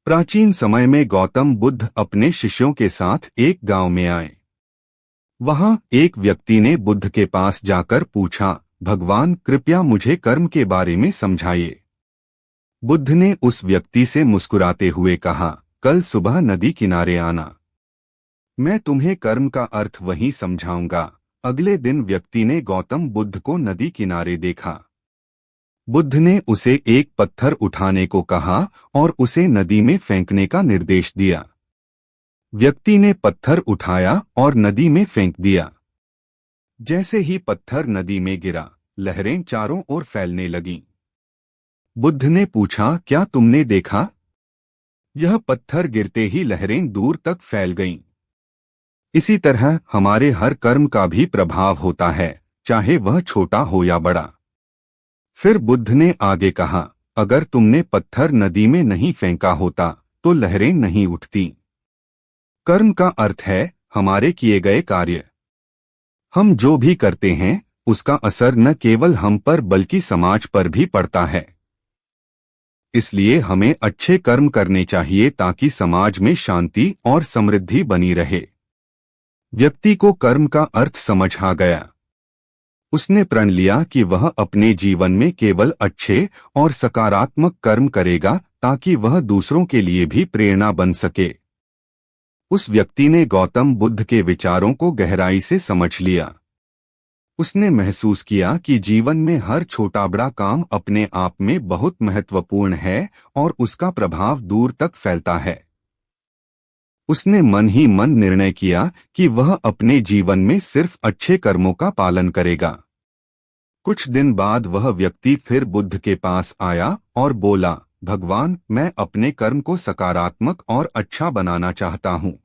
प्राचीन समय में गौतम बुद्ध अपने शिष्यों के साथ एक गांव में आए। वहां एक व्यक्ति ने बुद्ध के पास जाकर पूछा, भगवान कृपया मुझे कर्म के बारे में समझाइए। बुद्ध ने उस व्यक्ति से मुस्कुराते हुए कहा, कल सुबह नदी किनारे आना, मैं तुम्हें कर्म का अर्थ वहीं समझाऊंगा। अगले दिन व्यक्ति ने गौतम बुद्ध को नदी किनारे देखा। बुद्ध ने उसे एक पत्थर उठाने को कहा और उसे नदी में फेंकने का निर्देश दिया। व्यक्ति ने पत्थर उठाया और नदी में फेंक दिया। जैसे ही पत्थर नदी में गिरा, लहरें चारों ओर फैलने लगीं। बुद्ध ने पूछा, क्या तुमने देखा? यह पत्थर गिरते ही लहरें दूर तक फैल गईं। इसी तरह हमारे हर कर्म का भी प्रभाव होता है, चाहे वह छोटा हो या बड़ा। फिर बुद्ध ने आगे कहा, अगर तुमने पत्थर नदी में नहीं फेंका होता तो लहरें नहीं उठती। कर्म का अर्थ है हमारे किए गए कार्य। हम जो भी करते हैं उसका असर न केवल हम पर बल्कि समाज पर भी पड़ता है। इसलिए हमें अच्छे कर्म करने चाहिए ताकि समाज में शांति और समृद्धि बनी रहे। व्यक्ति को कर्म का अर्थ समझ आ गया। उसने प्रण लिया कि वह अपने जीवन में केवल अच्छे और सकारात्मक कर्म करेगा ताकि वह दूसरों के लिए भी प्रेरणा बन सके। उस व्यक्ति ने गौतम बुद्ध के विचारों को गहराई से समझ लिया। उसने महसूस किया कि जीवन में हर छोटा बड़ा काम अपने आप में बहुत महत्वपूर्ण है और उसका प्रभाव दूर तक फैलता है। उसने मन ही मन निर्णय किया कि वह अपने जीवन में सिर्फ अच्छे कर्मों का पालन करेगा। कुछ दिन बाद वह व्यक्ति फिर बुद्ध के पास आया और बोला, भगवान मैं अपने कर्म को सकारात्मक और अच्छा बनाना चाहता हूँ,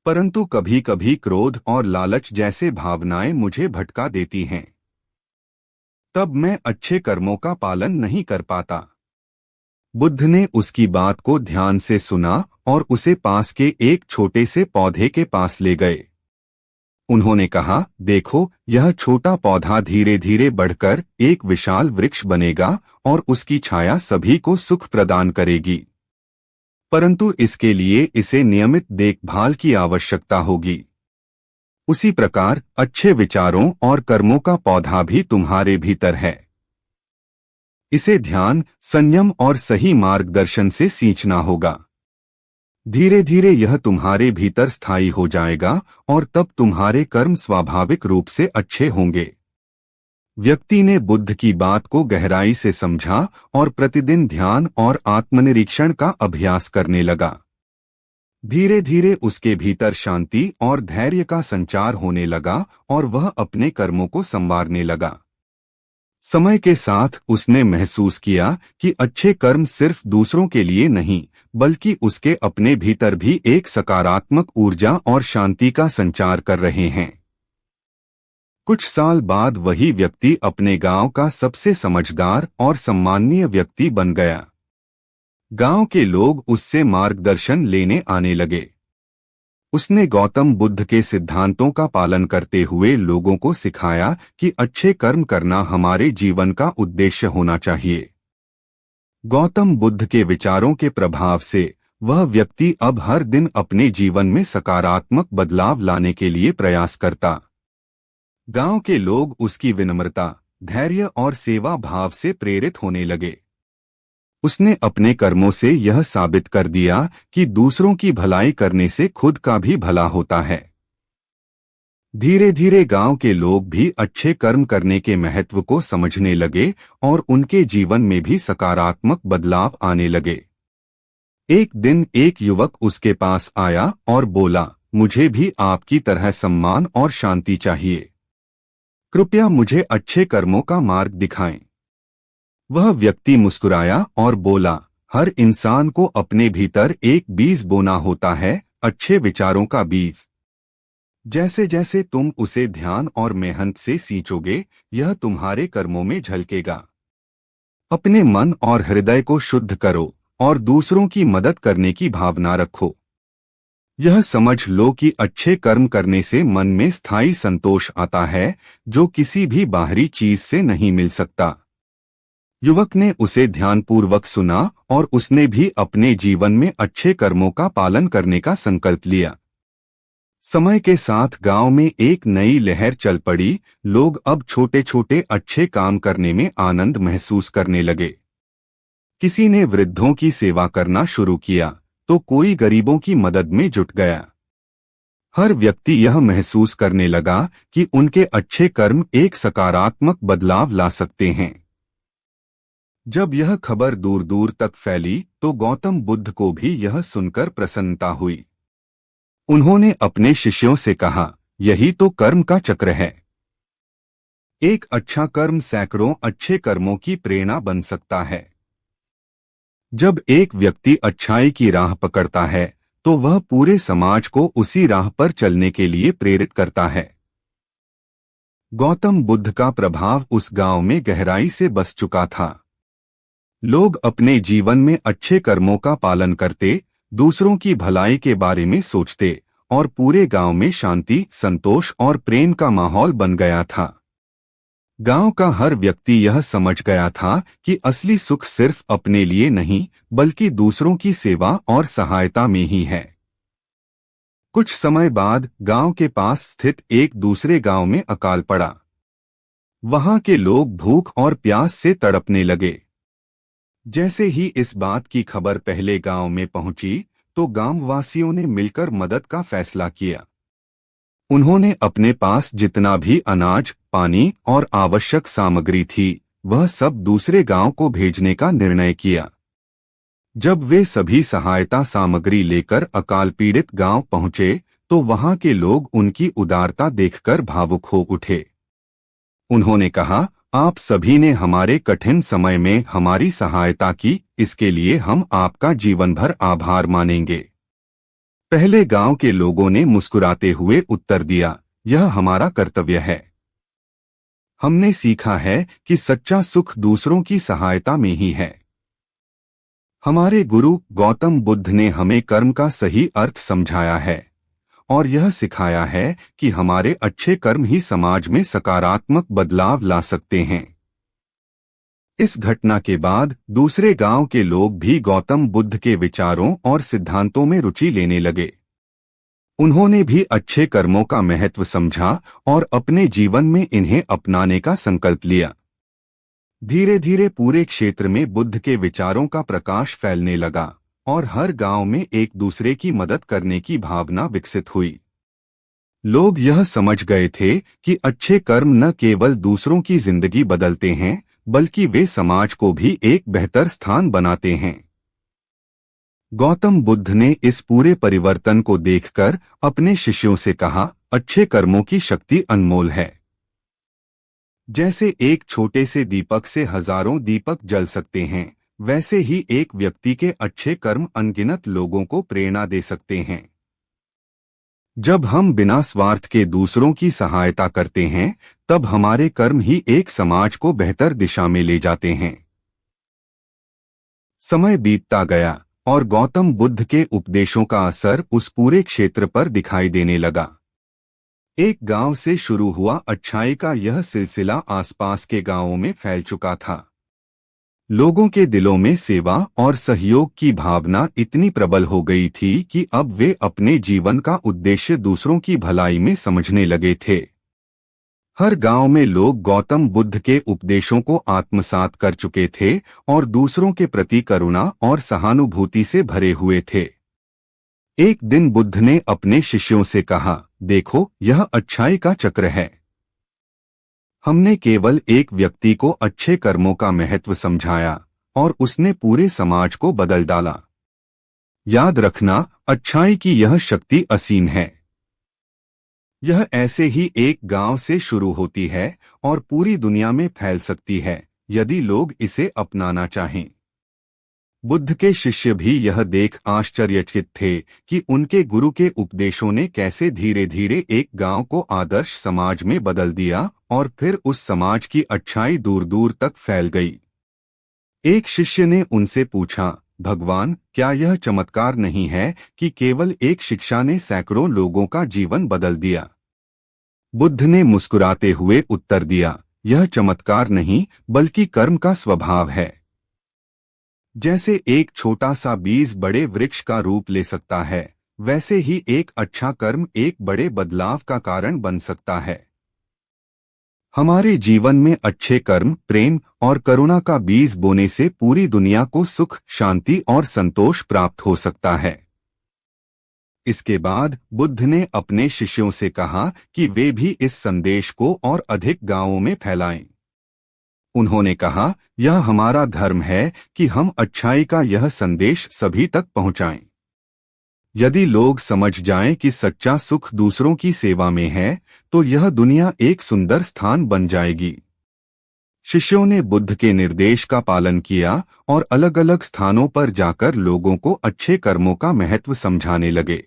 परंतु कभी कभी क्रोध और लालच जैसे भावनाएं मुझे भटका देती हैं। तब मैं अच्छे कर्मों का पालन नहीं कर पाता। बुद्ध ने उसकी बात को ध्यान से सुना और उसे पास के एक छोटे से पौधे के पास ले गए। उन्होंने कहा, देखो यह छोटा पौधा धीरे धीरे बढ़कर एक विशाल वृक्ष बनेगा और उसकी छाया सभी को सुख प्रदान करेगी, परंतु इसके लिए इसे नियमित देखभाल की आवश्यकता होगी। उसी प्रकार अच्छे विचारों और कर्मों का पौधा भी तुम्हारे भीतर है। इसे ध्यान, संयम और सही मार्गदर्शन से सींचना होगा। धीरे धीरे यह तुम्हारे भीतर स्थायी हो जाएगा और तब तुम्हारे कर्म स्वाभाविक रूप से अच्छे होंगे। व्यक्ति ने बुद्ध की बात को गहराई से समझा और प्रतिदिन ध्यान और आत्मनिरीक्षण का अभ्यास करने लगा। धीरे धीरे उसके भीतर शांति और धैर्य का संचार होने लगा और वह अपने कर्मों को संवारने लगा। समय के साथ उसने महसूस किया कि अच्छे कर्म सिर्फ दूसरों के लिए नहीं बल्कि उसके अपने भीतर भी एक सकारात्मक ऊर्जा और शांति का संचार कर रहे हैं। कुछ साल बाद वही व्यक्ति अपने गांव का सबसे समझदार और सम्माननीय व्यक्ति बन गया। गांव के लोग उससे मार्गदर्शन लेने आने लगे। उसने गौतम बुद्ध के सिद्धांतों का पालन करते हुए लोगों को सिखाया कि अच्छे कर्म करना हमारे जीवन का उद्देश्य होना चाहिए। गौतम बुद्ध के विचारों के प्रभाव से वह व्यक्ति अब हर दिन अपने जीवन में सकारात्मक बदलाव लाने के लिए प्रयास करता। गांव के लोग उसकी विनम्रता, धैर्य और सेवा भाव से प्रेरित होने लगे। उसने अपने कर्मों से यह साबित कर दिया कि दूसरों की भलाई करने से खुद का भी भला होता है। धीरे धीरे गांव के लोग भी अच्छे कर्म करने के महत्व को समझने लगे और उनके जीवन में भी सकारात्मक बदलाव आने लगे। एक दिन एक युवक उसके पास आया और बोला, मुझे भी आपकी तरह सम्मान और शांति चाहिए। कृपया मुझे अच्छे कर्मों का मार्ग दिखाएं। वह व्यक्ति मुस्कुराया और बोला, हर इंसान को अपने भीतर एक बीज बोना होता है, अच्छे विचारों का बीज। जैसे जैसे तुम उसे ध्यान और मेहनत से सींचोगे, यह तुम्हारे कर्मों में झलकेगा। अपने मन और हृदय को शुद्ध करो और दूसरों की मदद करने की भावना रखो। यह समझ लो कि अच्छे कर्म करने से मन में स्थायी संतोष आता है, जो किसी भी बाहरी चीज से नहीं मिल सकता। युवक ने उसे ध्यानपूर्वक सुना और उसने भी अपने जीवन में अच्छे कर्मों का पालन करने का संकल्प लिया। समय के साथ गांव में एक नई लहर चल पड़ी। लोग अब छोटे छोटे अच्छे काम करने में आनंद महसूस करने लगे। किसी ने वृद्धों की सेवा करना शुरू किया तो कोई गरीबों की मदद में जुट गया। हर व्यक्ति यह महसूस करने लगा कि उनके अच्छे कर्म एक सकारात्मक बदलाव ला सकते हैं। जब यह खबर दूर दूर तक फैली तो गौतम बुद्ध को भी यह सुनकर प्रसन्नता हुई। उन्होंने अपने शिष्यों से कहा, यही तो कर्म का चक्र है। एक अच्छा कर्म सैकड़ों अच्छे कर्मों की प्रेरणा बन सकता है। जब एक व्यक्ति अच्छाई की राह पकड़ता है तो वह पूरे समाज को उसी राह पर चलने के लिए प्रेरित करता है। गौतम बुद्ध का प्रभाव उस गांव में गहराई से बस चुका था। लोग अपने जीवन में अच्छे कर्मों का पालन करते, दूसरों की भलाई के बारे में सोचते और पूरे गांव में शांति, संतोष और प्रेम का माहौल बन गया था। गांव का हर व्यक्ति यह समझ गया था कि असली सुख सिर्फ अपने लिए नहीं बल्कि दूसरों की सेवा और सहायता में ही है। कुछ समय बाद गांव के पास स्थित एक दूसरे गांव में अकाल पड़ा। वहां के लोग भूख और प्यास से तड़पने लगे। जैसे ही इस बात की खबर पहले गांव में पहुंची तो गांववासियों ने मिलकर मदद का फैसला किया। उन्होंने अपने पास जितना भी अनाज, पानी और आवश्यक सामग्री थी, वह सब दूसरे गांव को भेजने का निर्णय किया। जब वे सभी सहायता सामग्री लेकर अकाल पीड़ित गांव पहुंचे तो वहां के लोग उनकी उदारता देखकर भावुक हो उठे। उन्होंने कहा, आप सभी ने हमारे कठिन समय में हमारी सहायता की, इसके लिए हम आपका जीवन भर आभार मानेंगे। पहले गांव के लोगों ने मुस्कुराते हुए उत्तर दिया, यह हमारा कर्तव्य है। हमने सीखा है कि सच्चा सुख दूसरों की सहायता में ही है। हमारे गुरु गौतम बुद्ध ने हमें कर्म का सही अर्थ समझाया है और यह सिखाया है कि हमारे अच्छे कर्म ही समाज में सकारात्मक बदलाव ला सकते हैं। इस घटना के बाद दूसरे गांव के लोग भी गौतम बुद्ध के विचारों और सिद्धांतों में रुचि लेने लगे। उन्होंने भी अच्छे कर्मों का महत्व समझा और अपने जीवन में इन्हें अपनाने का संकल्प लिया। धीरे धीरे पूरे क्षेत्र में बुद्ध के विचारों का प्रकाश फैलने लगा और हर गांव में एक दूसरे की मदद करने की भावना विकसित हुई। लोग यह समझ गए थे कि अच्छे कर्म न केवल दूसरों की जिंदगी बदलते हैं बल्कि वे समाज को भी एक बेहतर स्थान बनाते हैं। गौतम बुद्ध ने इस पूरे परिवर्तन को देखकर अपने शिष्यों से कहा, अच्छे कर्मों की शक्ति अनमोल है। जैसे एक छोटे से दीपक से हजारों दीपक जल सकते हैं, वैसे ही एक व्यक्ति के अच्छे कर्म अनगिनत लोगों को प्रेरणा दे सकते हैं। जब हम बिना स्वार्थ के दूसरों की सहायता करते हैं, तब हमारे कर्म ही एक समाज को बेहतर दिशा में ले जाते हैं। समय बीतता गया और गौतम बुद्ध के उपदेशों का असर उस पूरे क्षेत्र पर दिखाई देने लगा। एक गांव से शुरू हुआ अच्छाई का यह सिलसिला आसपास के गांवों में फैल चुका था। लोगों के दिलों में सेवा और सहयोग की भावना इतनी प्रबल हो गई थी कि अब वे अपने जीवन का उद्देश्य दूसरों की भलाई में समझने लगे थे। हर गांव में लोग गौतम बुद्ध के उपदेशों को आत्मसात कर चुके थे और दूसरों के प्रति करुणा और सहानुभूति से भरे हुए थे। एक दिन बुद्ध ने अपने शिष्यों से कहा, देखो, यह अच्छाई का चक्र है। हमने केवल एक व्यक्ति को अच्छे कर्मों का महत्व समझाया और उसने पूरे समाज को बदल डाला। याद रखना, अच्छाई की यह शक्ति असीम है। यह ऐसे ही एक गांव से शुरू होती है और पूरी दुनिया में फैल सकती है, यदि लोग इसे अपनाना चाहें। बुद्ध के शिष्य भी यह देख आश्चर्यचकित थे कि उनके गुरु के उपदेशों ने कैसे धीरे धीरे एक गांव को आदर्श समाज में बदल दिया और फिर उस समाज की अच्छाई दूर दूर तक फैल गई। एक शिष्य ने उनसे पूछा, भगवान, क्या यह चमत्कार नहीं है कि केवल एक शिक्षा ने सैकड़ों लोगों का जीवन बदल दिया? बुद्ध ने मुस्कुराते हुए उत्तर दिया, यह चमत्कार नहीं बल्कि कर्म का स्वभाव है। जैसे एक छोटा सा बीज बड़े वृक्ष का रूप ले सकता है, वैसे ही एक अच्छा कर्म एक बड़े बदलाव का कारण बन सकता है। हमारे जीवन में अच्छे कर्म, प्रेम और करुणा का बीज बोने से पूरी दुनिया को सुख, शांति और संतोष प्राप्त हो सकता है। इसके बाद बुद्ध ने अपने शिष्यों से कहा कि वे भी इस संदेश को और अधिक गांवों में फैलाएं। उन्होंने कहा, यह हमारा धर्म है कि हम अच्छाई का यह संदेश सभी तक पहुंचाएं। यदि लोग समझ जाएं कि सच्चा सुख दूसरों की सेवा में है, तो यह दुनिया एक सुंदर स्थान बन जाएगी। शिष्यों ने बुद्ध के निर्देश का पालन किया और अलग अलग स्थानों पर जाकर लोगों को अच्छे कर्मों का महत्व समझाने लगे।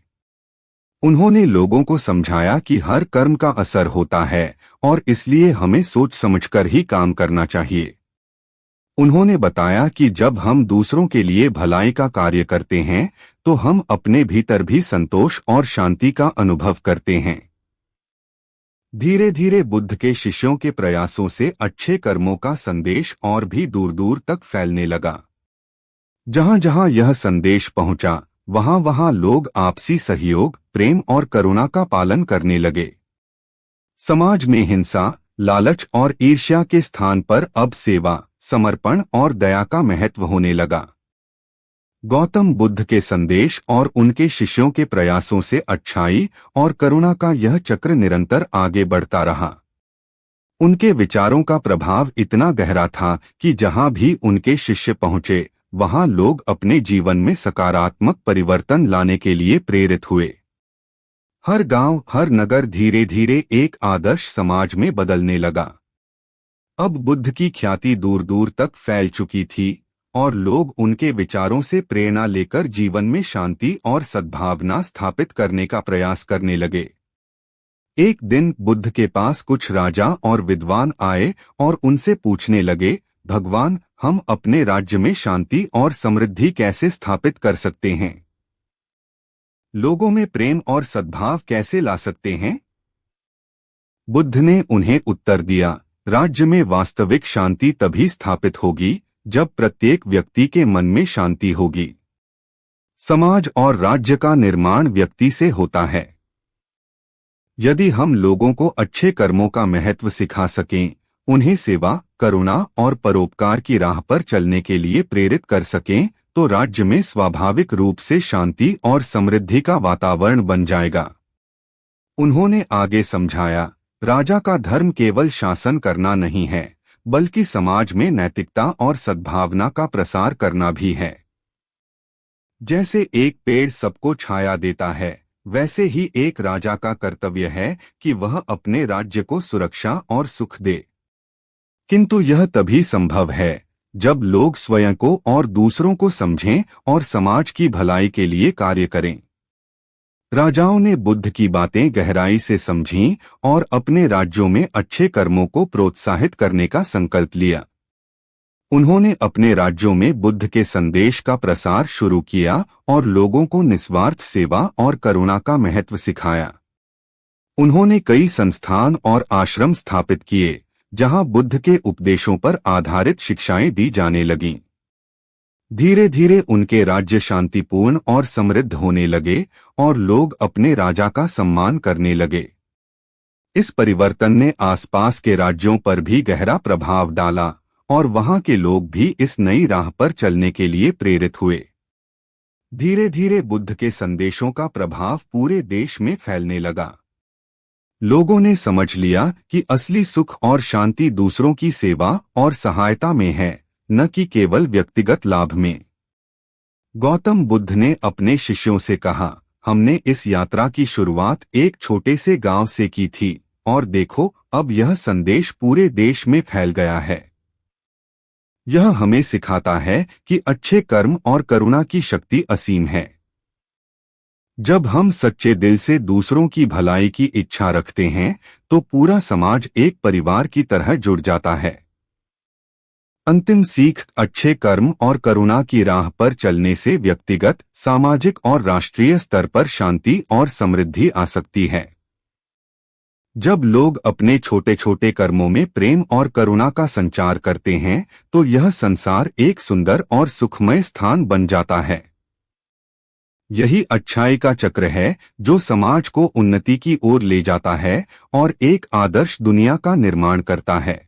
उन्होंने लोगों को समझाया कि हर कर्म का असर होता है और इसलिए हमें सोच समझकर ही काम करना चाहिए। उन्होंने बताया कि जब हम दूसरों के लिए भलाई का कार्य करते हैं, तो हम अपने भीतर भी संतोष और शांति का अनुभव करते हैं। धीरे धीरे बुद्ध के शिष्यों के प्रयासों से अच्छे कर्मों का संदेश और भी दूर दूर तक फैलने लगा। जहां जहां यह संदेश पहुंचा, वहां वहां लोग आपसी सहयोग, प्रेम और करुणा का पालन करने लगे। समाज में हिंसा, लालच और ईर्ष्या के स्थान पर अब सेवा, समर्पण और दया का महत्व होने लगा। गौतम बुद्ध के संदेश और उनके शिष्यों के प्रयासों से अच्छाई और करुणा का यह चक्र निरंतर आगे बढ़ता रहा। उनके विचारों का प्रभाव इतना गहरा था कि जहां भी उनके शिष्य पहुंचे, वहां लोग अपने जीवन में सकारात्मक परिवर्तन लाने के लिए प्रेरित हुए। हर गांव, हर नगर धीरे धीरे एक आदर्श समाज में बदलने लगा। अब बुद्ध की ख्याति दूर दूर तक फैल चुकी थी और लोग उनके विचारों से प्रेरणा लेकर जीवन में शांति और सद्भावना स्थापित करने का प्रयास करने लगे। एक दिन बुद्ध के पास कुछ राजा और विद्वान आए और उनसे पूछने लगे, भगवान, हम अपने राज्य में शांति और समृद्धि कैसे स्थापित कर सकते हैं? लोगों में प्रेम और सद्भाव कैसे ला सकते हैं? बुद्ध ने उन्हें उत्तर दिया, राज्य में वास्तविक शांति तभी स्थापित होगी जब प्रत्येक व्यक्ति के मन में शांति होगी। समाज और राज्य का निर्माण व्यक्ति से होता है। यदि हम लोगों को अच्छे कर्मों का महत्व सिखा सकें, उन्हें सेवा, करुणा और परोपकार की राह पर चलने के लिए प्रेरित कर सकें, तो राज्य में स्वाभाविक रूप से शांति और समृद्धि का वातावरण बन जाएगा। उन्होंने आगे समझाया, राजा का धर्म केवल शासन करना नहीं है, बल्कि समाज में नैतिकता और सद्भावना का प्रसार करना भी है। जैसे एक पेड़ सबको छाया देता है, वैसे ही एक राजा का कर्तव्य है कि वह अपने राज्य को सुरक्षा और सुख दे। किंतु यह तभी संभव है जब लोग स्वयं को और दूसरों को समझें और समाज की भलाई के लिए कार्य करें। राजाओं ने बुद्ध की बातें गहराई से समझीं और अपने राज्यों में अच्छे कर्मों को प्रोत्साहित करने का संकल्प लिया। उन्होंने अपने राज्यों में बुद्ध के संदेश का प्रसार शुरू किया और लोगों को निस्वार्थ सेवा और करुणा का महत्व सिखाया। उन्होंने कई संस्थान और आश्रम स्थापित किए, जहां बुद्ध के उपदेशों पर आधारित शिक्षाएं दी जाने लगीं। धीरे धीरे उनके राज्य शांतिपूर्ण और समृद्ध होने लगे और लोग अपने राजा का सम्मान करने लगे। इस परिवर्तन ने आसपास के राज्यों पर भी गहरा प्रभाव डाला और वहां के लोग भी इस नई राह पर चलने के लिए प्रेरित हुए। धीरे धीरे बुद्ध के संदेशों का प्रभाव पूरे देश में फैलने लगा। लोगों ने समझ लिया कि असली सुख और शांति दूसरों की सेवा और सहायता में है, न कि केवल व्यक्तिगत लाभ में। गौतम बुद्ध ने अपने शिष्यों से कहा, हमने इस यात्रा की शुरुआत एक छोटे से गांव से की थी और देखो, अब यह संदेश पूरे देश में फैल गया है। यह हमें सिखाता है कि अच्छे कर्म और करुणा की शक्ति असीम है। जब हम सच्चे दिल से दूसरों की भलाई की इच्छा रखते हैं, तो पूरा समाज एक परिवार की तरह जुड़ जाता है। अंतिम सीख, अच्छे कर्म और करुणा की राह पर चलने से व्यक्तिगत, सामाजिक और राष्ट्रीय स्तर पर शांति और समृद्धि आ सकती है। जब लोग अपने छोटे छोटे कर्मों में प्रेम और करुणा का संचार करते हैं तो यह संसार एक सुंदर और सुखमय स्थान बन जाता है। यही अच्छाई का चक्र है जो समाज को उन्नति की ओर ले जाता है और एक आदर्श दुनिया का निर्माण करता है।